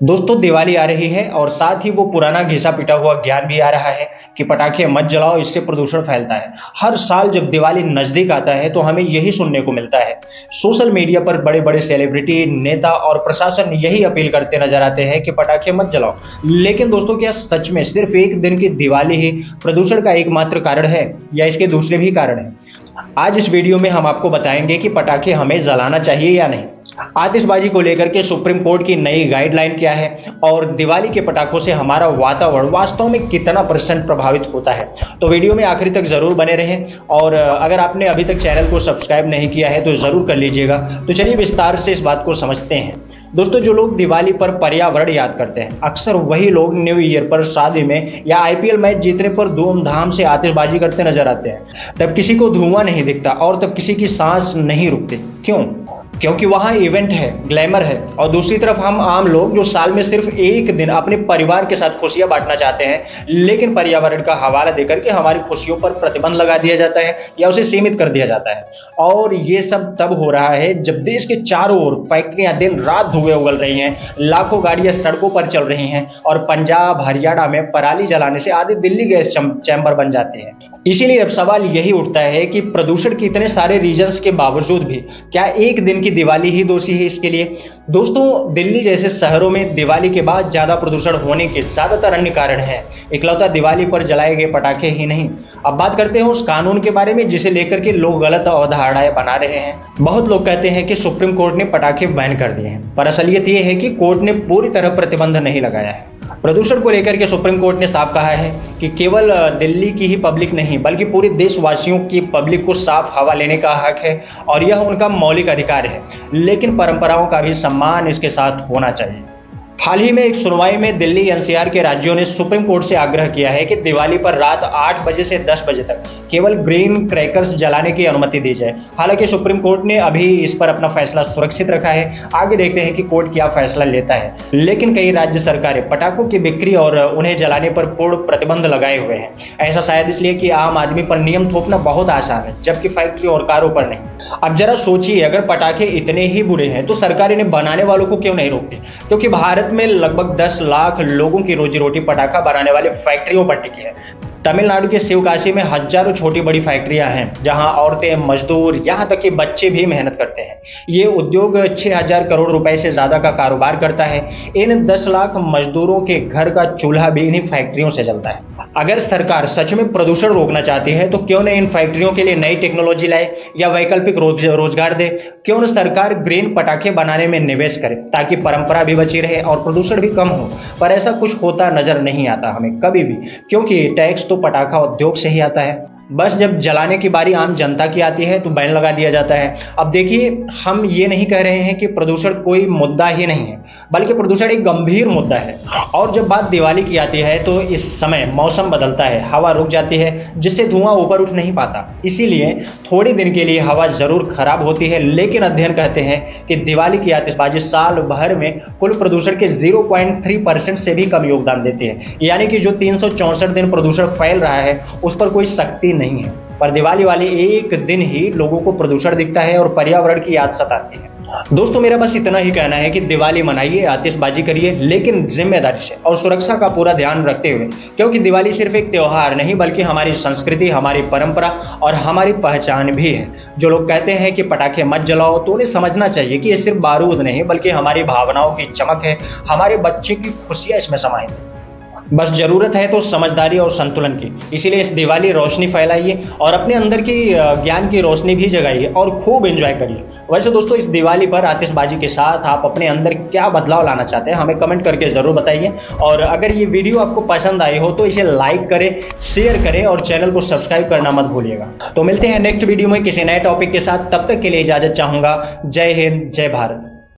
दोस्तों दिवाली आ रही है और साथ ही वो पुराना घिसा पिटा हुआ ज्ञान भी आ रहा है कि पटाखे मत जलाओ, इससे प्रदूषण फैलता है। हर साल जब दिवाली नजदीक आता है तो हमें यही सुनने को मिलता है। सोशल मीडिया पर बड़े बड़े सेलिब्रिटी, नेता और प्रशासन यही अपील करते नजर आते हैं कि पटाखे मत जलाओ। लेकिन दोस्तों, क्या सच में सिर्फ एक दिन की दिवाली ही प्रदूषण का एकमात्र कारण है या इसके दूसरे भी कारण हैं? आज इस वीडियो में हम आपको बताएंगे कि पटाखे हमें जलाना चाहिए या नहीं, आतिशबाजी को लेकर के सुप्रीम कोर्ट की नई गाइडलाइन क्या है और दिवाली के पटाखों से हमारा वातावरण वास्तव में कितना % प्रभावित होता है। तो वीडियो में आखिर तक जरूर बने रहें और अगर आपने अभी तक चैनल को सब्सक्राइब नहीं किया है तो जरूर कर लीजिएगा। तो चलिए विस्तार से इस बात को समझते हैं। दोस्तों, जो लोग दिवाली पर पर्यावरण याद करते हैं, अक्सर वही लोग न्यू ईयर पर, शादी में या IPL मैच जीतने पर धूमधाम से आतिशबाजी करते नजर आते हैं। तब किसी को धुआं नहीं दिखता और तब किसी की सांस नहीं रुकती। क्यों? क्योंकि वहां इवेंट है, ग्लैमर है। और दूसरी तरफ हम आम लोग जो साल में सिर्फ एक दिन अपने परिवार के साथ खुशियां बांटना चाहते हैं, लेकिन पर्यावरण का हवाला देकर के हमारी खुशियों पर प्रतिबंध लगा दिया जाता है या उसे सीमित कर दिया जाता है। और ये सब तब हो रहा है जब देश के चारों ओर फैक्ट्रियां दिन रात धुएं उगल रही हैं, लाखों गाड़ियां सड़कों पर चल रही हैं और पंजाब हरियाणा में पराली जलाने से आधी दिल्ली गैस चैम्बर बन जाती है। इसीलिए अब सवाल यही उठता है कि प्रदूषण के इतने सारे रीजंस के बावजूद भी क्या एक दिन की दिवाली ही दोषी है इसके लिए? दोस्तों, दिल्ली जैसे शहरों में दिवाली के बाद ज्यादा प्रदूषण होने के ज्यादातर अन्य कारण हैं। इकलौता दिवाली पर जलाए गए पटाखे ही नहीं। अब बात करते हैं उस कानून के बारे में जिसे लेकर के लोग गलत अवधारणाएं बना रहे हैं। बहुत लोग कहते हैं कि सुप्रीम कोर्ट ने पटाखे बैन कर दिए हैं, पर असलियत यह है कि कोर्ट ने पूरी तरह प्रतिबंध नहीं लगाया है। प्रदूषण को लेकर के सुप्रीम कोर्ट ने साफ कहा है कि केवल दिल्ली की ही पब्लिक नहीं बल्कि पूरे देशवासियों की पब्लिक को साफ हवा लेने का हक है और यह उनका मौलिक अधिकार है। लेकिन परंपराओं का भी सम्मान इसके साथ होना चाहिए। हाल ही में एक सुनवाई में दिल्ली NCR के राज्यों ने सुप्रीम कोर्ट से आग्रह किया है कि दिवाली पर रात 8 बजे से 10 बजे तक केवल ग्रीन क्रैकर्स जलाने की अनुमति दी जाए। हालांकि सुप्रीम कोर्ट ने अभी इस पर अपना फैसला सुरक्षित रखा है। आगे देखते हैं कि कोर्ट क्या फैसला लेता है। लेकिन कई राज्य सरकारें पटाखों की बिक्री और उन्हें जलाने पर पूर्ण प्रतिबंध लगाए हुए हैं। ऐसा शायद इसलिए कि आम आदमी पर नियम थोपना बहुत आसान है, जबकि फैक्ट्री और कारों पर नहीं। अब जरा सोचिए, अगर पटाखे इतने ही बुरे हैं तो सरकार इन्हें बनाने वालों को क्यों नहीं रोकती? क्योंकि भारत में लगभग 10 लाख लोगों की रोजी रोटी पटाखा बनाने वाले फैक्ट्रियों पर टिकी है। तमिलनाडु के शिवकाशी में हजारों छोटी बड़ी फैक्ट्रियां हैं जहां औरतें, मजदूर, यहां तक कि बच्चे भी मेहनत करते हैं। ये उद्योग 6000 करोड़ रुपए से ज्यादा का कारोबार करता है। इन 10 लाख मजदूरों के घर का चूल्हा भी इन्हीं फैक्ट्रियों से जलता है। अगर सरकार सच में प्रदूषण रोकना चाहती है तो क्यों न इन फैक्ट्रियों के लिए नई टेक्नोलॉजी लाए या वैकल्पिक रोजगार दे? क्यों न सरकार ग्रीन पटाखे बनाने में निवेश करे ताकि परंपरा भी बची रहे और प्रदूषण भी कम हो? पर ऐसा कुछ होता नजर नहीं आता हमें कभी भी, क्योंकि टैक्स तो पटाखा उद्योग से ही आता है। बस जब जलाने की बारी आम जनता की आती है तो बैन लगा दिया जाता है। अब देखिए, हम ये नहीं कह रहे हैं कि प्रदूषण कोई मुद्दा ही नहीं है, बल्कि प्रदूषण एक गंभीर मुद्दा है। और जब बात दिवाली की आती है तो इस समय मौसम बदलता है, हवा रुक जाती है जिससे धुआं ऊपर उठ नहीं पाता। इसीलिए थोड़ी दिन के लिए हवा जरूर खराब होती है, लेकिन अध्ययन कहते हैं कि दिवाली की आतिशबाजी साल भर में कुल प्रदूषण के 0.3% से भी कम योगदान देती है। यानी कि जो 364 दिन प्रदूषण फैल रहा है उस पर कोई सख्ती नहीं है, पर दिवाली वाले एक दिन ही लोगों को प्रदूषण दिखता है और पर्यावरण की याद सताती है। दोस्तों, मेरा बस इतना ही कहना है कि दिवाली मनाइए, आतिशबाजी करिए, लेकिन जिम्मेदारी से और सुरक्षा का पूरा ध्यान रखते हुए, क्योंकि दिवाली सिर्फ एक त्योहार नहीं बल्कि हमारी संस्कृति, हमारी परंपरा और हमारी पहचान भी है। जो लोग कहते हैं कि पटाखे मत जलाओ तो उन्हें समझना चाहिए कि ये सिर्फ बारूद नहीं बल्कि हमारी भावनाओं की चमक है, हमारे बच्चे की खुशियां इसमें समाहित है। बस जरूरत है तो समझदारी और संतुलन की। इसीलिए इस दिवाली रोशनी फैलाइए और अपने अंदर की ज्ञान की रोशनी भी जगाइए और खूब एंजॉय करिए। वैसे दोस्तों, इस दिवाली पर आतिशबाजी के साथ आप अपने अंदर क्या बदलाव लाना चाहते हैं हमें कमेंट करके जरूर बताइए। और अगर ये वीडियो आपको पसंद आई हो तो इसे लाइक करें, शेयर करें और चैनल को सब्सक्राइब करना मत भूलिएगा। तो मिलते हैं नेक्स्ट वीडियो में किसी नए टॉपिक के साथ। तब तक के लिए इजाजत चाहूंगा। जय हिंद, जय भारत।